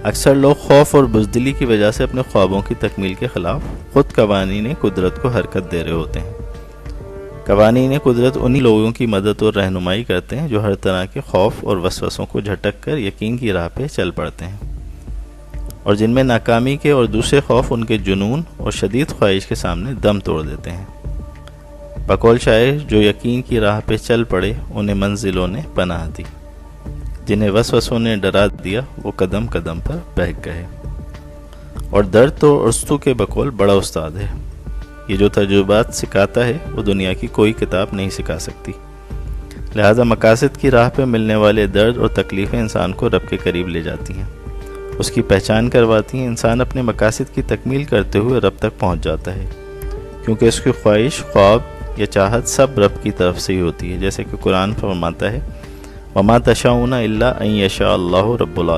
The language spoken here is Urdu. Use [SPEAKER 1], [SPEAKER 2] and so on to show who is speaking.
[SPEAKER 1] اکثر لوگ خوف اور بزدلی کی وجہ سے اپنے خوابوں کی تکمیل کے خلاف خود قوانین قدرت کو حرکت دے رہے ہوتے ہیں۔ قوانین قدرت انہی لوگوں کی مدد اور رہنمائی کرتے ہیں جو ہر طرح کے خوف اور وسوسوں کو جھٹک کر یقین کی راہ پہ چل پڑتے ہیں، اور جن میں ناکامی کے اور دوسرے خوف ان کے جنون اور شدید خواہش کے سامنے دم توڑ دیتے ہیں۔ بقول شاعر، جو یقین کی راہ پہ چل پڑے انہیں منزلوں نے پناہ دی، جنہیں وسوسوں نے ڈرا دیا وہ قدم قدم پر بہک گئے۔ اور درد تو ارسطو کے بقول بڑا استاد ہے، یہ جو تجربات سکھاتا ہے وہ دنیا کی کوئی کتاب نہیں سکھا سکتی۔ لہذا مقاصد کی راہ پہ ملنے والے درد اور تکلیفیں انسان کو رب کے قریب لے جاتی ہیں، اس کی پہچان کرواتی ہیں۔ انسان اپنے مقاصد کی تکمیل کرتے ہوئے رب تک پہنچ جاتا ہے، کیونکہ اس کی خواہش، خواب یا چاہت سب رب کی طرف سے ہی ہوتی ہے، جیسے کہ قرآن فرماتا ہے وَمَا تَشَاءُونَ إِلَّا أَن يَشَاءَ اللَّهُ رَبُّ العالمین۔